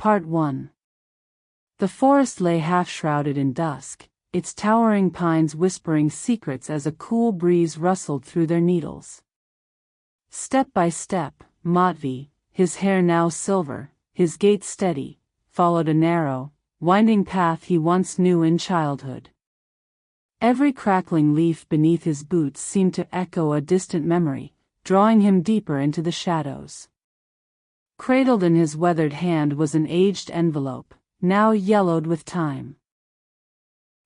Part 1. The forest lay half-shrouded in dusk, its towering pines whispering secrets as a cool breeze rustled through their needles. Step by step, Matvey, his hair now silver, his gait steady, followed a narrow, winding path he once knew in childhood. Every crackling leaf beneath his boots seemed to echo a distant memory, drawing him deeper into the shadows. Cradled in his weathered hand was an aged envelope, now yellowed with time.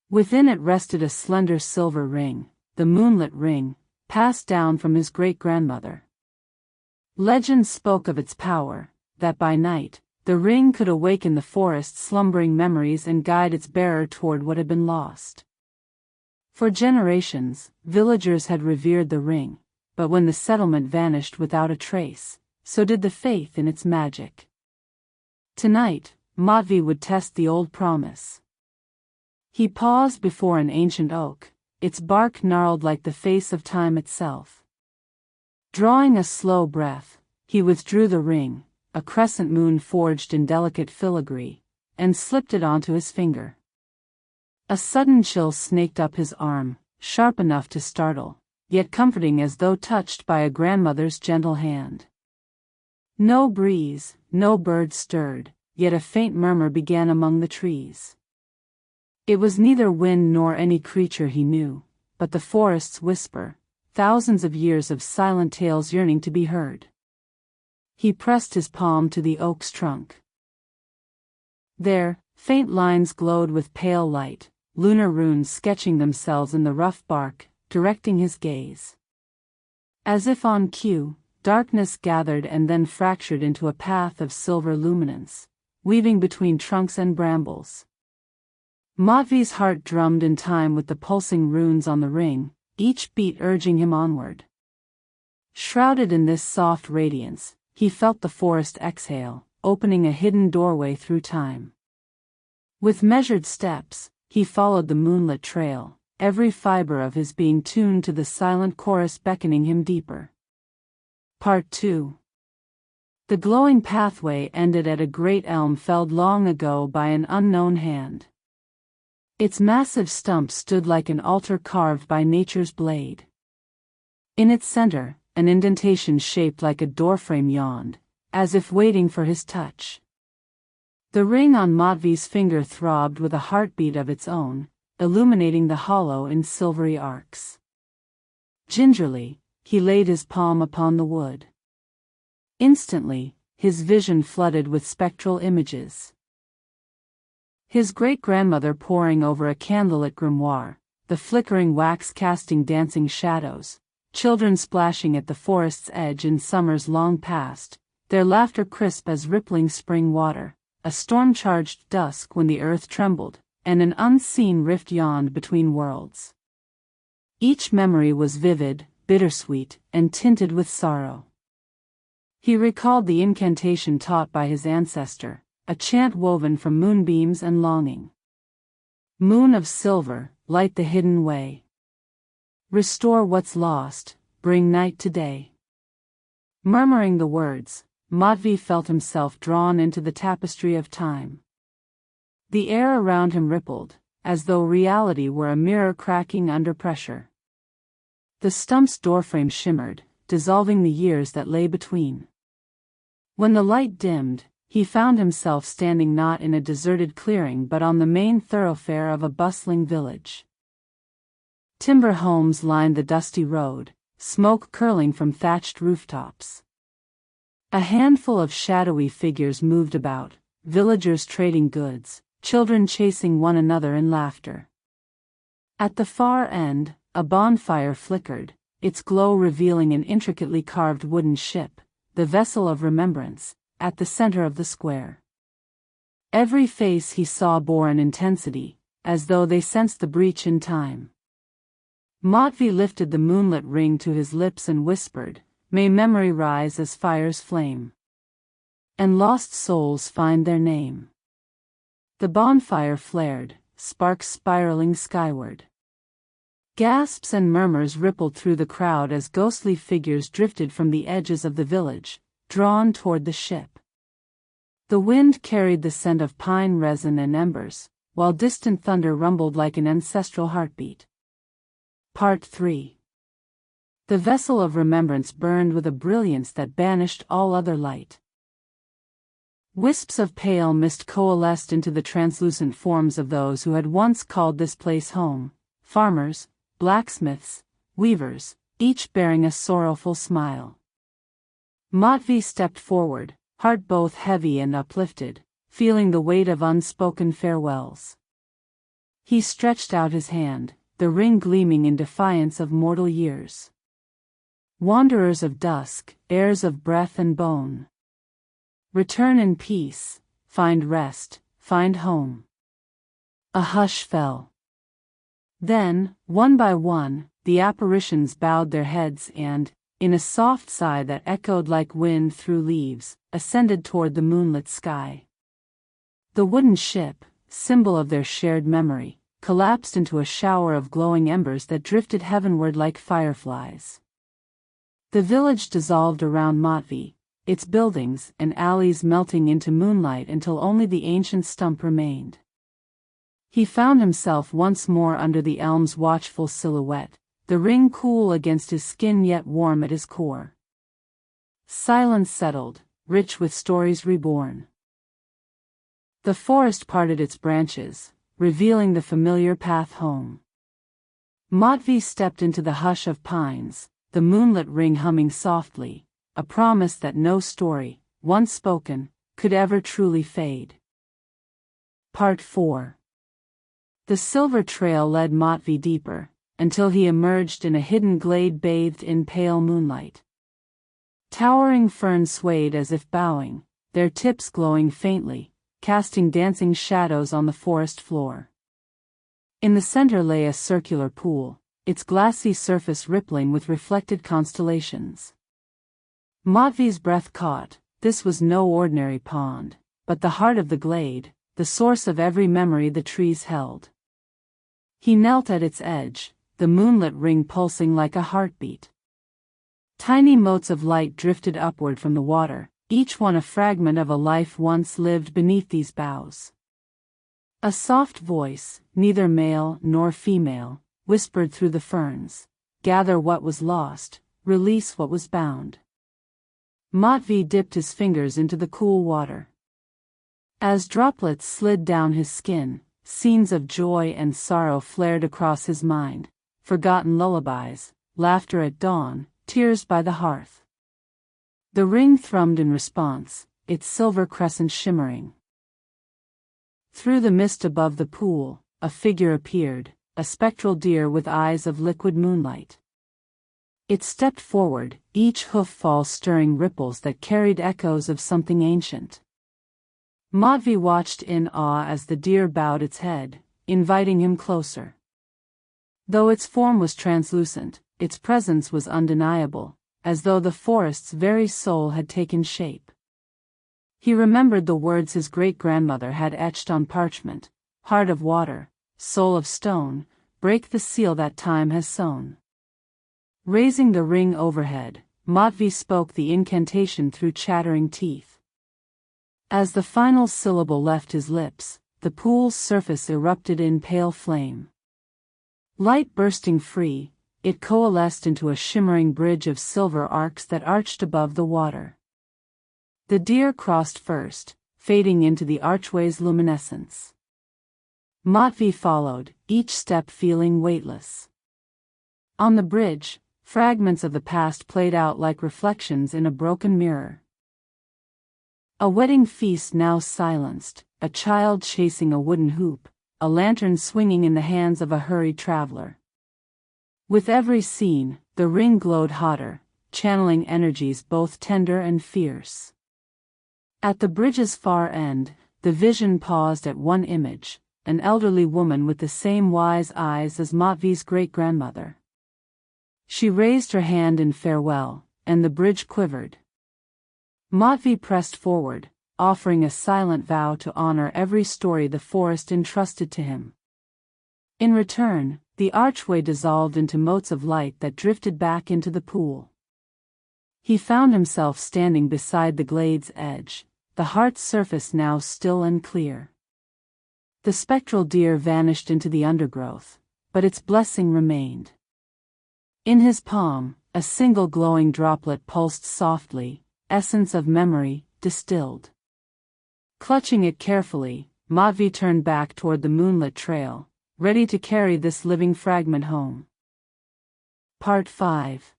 Within it rested a slender silver ring, the Moonlit Ring, passed down from his great-grandmother. Legend spoke of its power, that by night, the ring could awaken the forest's slumbering memories and guide its bearer toward what had been lost. For generations, villagers had revered the ring, but when the settlement vanished without a trace, so did the faith in its magic. Tonight, Matvey would test the old promise. He paused before an ancient oak, its bark gnarled like the face of time itself. Drawing a slow breath, he withdrew the ring, a crescent moon forged in delicate filigree, and slipped it onto his finger. A sudden chill snaked up his arm, sharp enough to startle, yet comforting as though touched by a grandmother's gentle hand. No breeze, no bird stirred, yet a faint murmur began among the trees. It was neither wind nor any creature he knew, but the forest's whisper, thousands of years of silent tales yearning to be heard. He pressed his palm to the oak's trunk. There, faint lines glowed with pale light, lunar runes sketching themselves in the rough bark, directing his gaze. As if on cue, darkness gathered and then fractured into a path of silver luminance, weaving between trunks and brambles. Matvey's heart drummed in time with the pulsing runes on the ring, each beat urging him onward. Shrouded in this soft radiance, he felt the forest exhale, opening a hidden doorway through time. With measured steps, he followed the moonlit trail, every fiber of his being tuned to the silent chorus beckoning him deeper. Part 2. The glowing pathway ended at a great elm felled long ago by an unknown hand. Its massive stump stood like an altar carved by nature's blade. In its center, an indentation shaped like a doorframe yawned, as if waiting for his touch. The ring on Matvey's finger throbbed with a heartbeat of its own, illuminating the hollow in silvery arcs. Gingerly, he laid his palm upon the wood. Instantly, his vision flooded with spectral images. His great-grandmother poring over a candlelit grimoire, the flickering wax casting dancing shadows, children splashing at the forest's edge in summers long past, their laughter crisp as rippling spring water, a storm-charged dusk when the earth trembled, and an unseen rift yawned between worlds. Each memory was vivid, bittersweet, and tinted with sorrow. He recalled the incantation taught by his ancestor, a chant woven from moonbeams and longing. Moon of silver, light the hidden way. Restore what's lost, bring night to day. Murmuring the words, Matvey felt himself drawn into the tapestry of time. The air around him rippled, as though reality were a mirror cracking under pressure. The stump's doorframe shimmered, dissolving the years that lay between. When the light dimmed, he found himself standing not in a deserted clearing but on the main thoroughfare of a bustling village. Timber homes lined the dusty road, smoke curling from thatched rooftops. A handful of shadowy figures moved about, villagers trading goods, children chasing one another in laughter. At the far end, a bonfire flickered, its glow revealing an intricately carved wooden ship, the vessel of remembrance, at the center of the square. Every face he saw bore an intensity, as though they sensed the breach in time. Matvey lifted the moonlit ring to his lips and whispered, "May memory rise as fire's flame, and lost souls find their name." The bonfire flared, sparks spiraling skyward. Gasps and murmurs rippled through the crowd as ghostly figures drifted from the edges of the village, drawn toward the ship. The wind carried the scent of pine resin and embers, while distant thunder rumbled like an ancestral heartbeat. Part 3. The vessel of remembrance burned with a brilliance that banished all other light. Wisps of pale mist coalesced into the translucent forms of those who had once called this place home: farmers, blacksmiths, weavers, each bearing a sorrowful smile. Matvey stepped forward, heart both heavy and uplifted, feeling the weight of unspoken farewells. He stretched out his hand, the ring gleaming in defiance of mortal years. Wanderers of dusk, heirs of breath and bone, return in peace, find rest, find home. A hush fell. Then, one by one, the apparitions bowed their heads and, in a soft sigh that echoed like wind through leaves, ascended toward the moonlit sky. The wooden ship, symbol of their shared memory, collapsed into a shower of glowing embers that drifted heavenward like fireflies. The village dissolved around Matvey, its buildings and alleys melting into moonlight until only the ancient stump remained. He found himself once more under the elm's watchful silhouette, the ring cool against his skin yet warm at his core. Silence settled, rich with stories reborn. The forest parted its branches, revealing the familiar path home. Matvey stepped into the hush of pines, the moonlit ring humming softly, a promise that no story, once spoken, could ever truly fade. Part 4. The silver trail led Matvey deeper, until he emerged in a hidden glade bathed in pale moonlight. Towering ferns swayed as if bowing, their tips glowing faintly, casting dancing shadows on the forest floor. In the center lay a circular pool, its glassy surface rippling with reflected constellations. Matvey's breath caught. This was no ordinary pond, but the heart of the glade, the source of every memory the trees held. He knelt at its edge, the moonlit ring pulsing like a heartbeat. Tiny motes of light drifted upward from the water, each one a fragment of a life once lived beneath these boughs. A soft voice, neither male nor female, whispered through the ferns, "Gather what was lost, release what was bound." Matvey dipped his fingers into the cool water. As droplets slid down his skin, scenes of joy and sorrow flared across his mind, forgotten lullabies, laughter at dawn, tears by the hearth. The ring thrummed in response, its silver crescent shimmering. Through the mist above the pool, a figure appeared, a spectral deer with eyes of liquid moonlight. It stepped forward, each hoof-fall stirring ripples that carried echoes of something ancient. Matvey watched in awe as the deer bowed its head, inviting him closer. Though its form was translucent, its presence was undeniable, as though the forest's very soul had taken shape. He remembered the words his great-grandmother had etched on parchment: "Heart of water, soul of stone, break the seal that time has sown." Raising the ring overhead, Matvey spoke the incantation through chattering teeth. As the final syllable left his lips, the pool's surface erupted in pale flame. Light bursting free, it coalesced into a shimmering bridge of silver arcs that arched above the water. The deer crossed first, fading into the archway's luminescence. Matvey followed, each step feeling weightless. On the bridge, fragments of the past played out like reflections in a broken mirror. A wedding feast now silenced, a child chasing a wooden hoop, a lantern swinging in the hands of a hurried traveler. With every scene, the ring glowed hotter, channeling energies both tender and fierce. At the bridge's far end, the vision paused at one image, an elderly woman with the same wise eyes as Matvey's great-grandmother. She raised her hand in farewell, and the bridge quivered. Matvey pressed forward, offering a silent vow to honor every story the forest entrusted to him. In return, the archway dissolved into motes of light that drifted back into the pool. He found himself standing beside the glade's edge, the heart's surface now still and clear. The spectral deer vanished into the undergrowth, but its blessing remained. In his palm, a single glowing droplet pulsed softly, essence of memory, distilled. Clutching it carefully, Matvey turned back toward the moonlit trail, ready to carry this living fragment home. Part 5.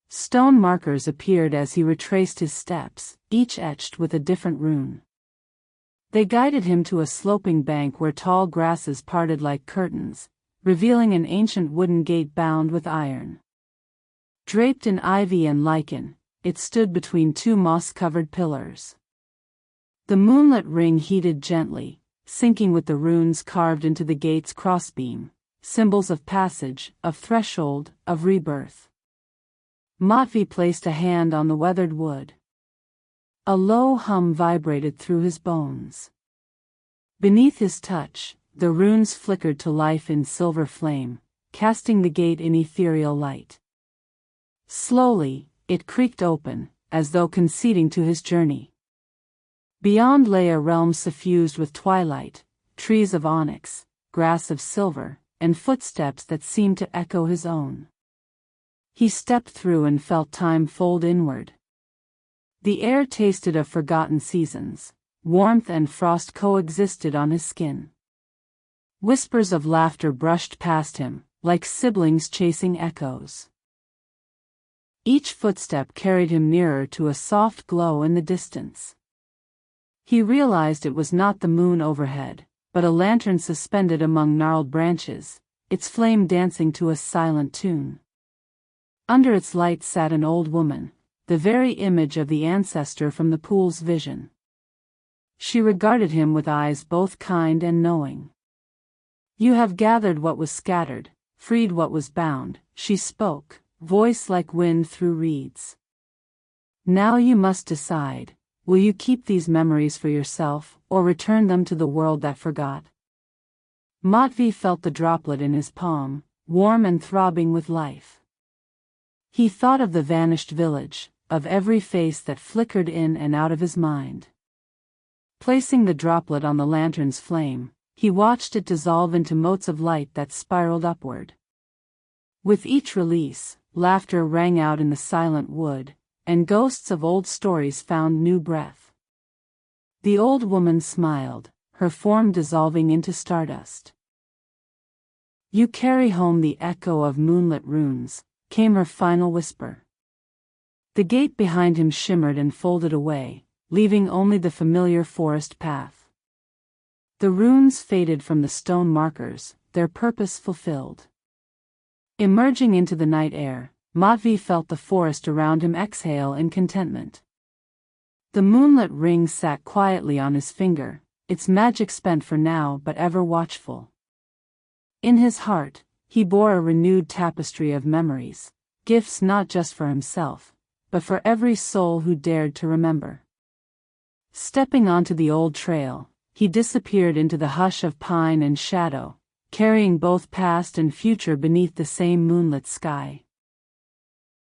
Stone markers appeared as he retraced his steps, each etched with a different rune. They guided him to a sloping bank where tall grasses parted like curtains, revealing an ancient wooden gate bound with iron. Draped in ivy and lichen, it stood between two moss-covered pillars. The moonlit ring heated gently, syncing with the runes carved into the gate's crossbeam, symbols of passage, of threshold, of rebirth. Matvey placed a hand on the weathered wood. A low hum vibrated through his bones. Beneath his touch, the runes flickered to life in silver flame, casting the gate in ethereal light. Slowly, it creaked open, as though conceding to his journey. Beyond lay a realm suffused with twilight, trees of onyx, grass of silver, and footsteps that seemed to echo his own. He stepped through and felt time fold inward. The air tasted of forgotten seasons, warmth and frost coexisted on his skin. Whispers of laughter brushed past him, like siblings chasing echoes. Each footstep carried him nearer to a soft glow in the distance. He realized it was not the moon overhead, but a lantern suspended among gnarled branches, its flame dancing to a silent tune. Under its light sat an old woman, the very image of the ancestor from the pool's vision. She regarded him with eyes both kind and knowing. "You have gathered what was scattered, freed what was bound," she spoke, voice like wind through reeds. "Now you must decide. Will you keep these memories for yourself, or return them to the world that forgot?" Matvey felt the droplet in his palm, warm and throbbing with life. He thought of the vanished village, of every face that flickered in and out of his mind. Placing the droplet on the lantern's flame, he watched it dissolve into motes of light that spiraled upward. With each release, laughter rang out in the silent wood, and ghosts of old stories found new breath. The old woman smiled, her form dissolving into stardust. "You carry home the echo of moonlit runes," came her final whisper. The gate behind him shimmered and folded away, leaving only the familiar forest path. The runes faded from the stone markers, their purpose fulfilled. Emerging into the night air, Matvey felt the forest around him exhale in contentment. The moonlit ring sat quietly on his finger, its magic spent for now but ever watchful. In his heart, he bore a renewed tapestry of memories, gifts not just for himself, but for every soul who dared to remember. Stepping onto the old trail, he disappeared into the hush of pine and shadow, carrying both past and future beneath the same moonlit sky.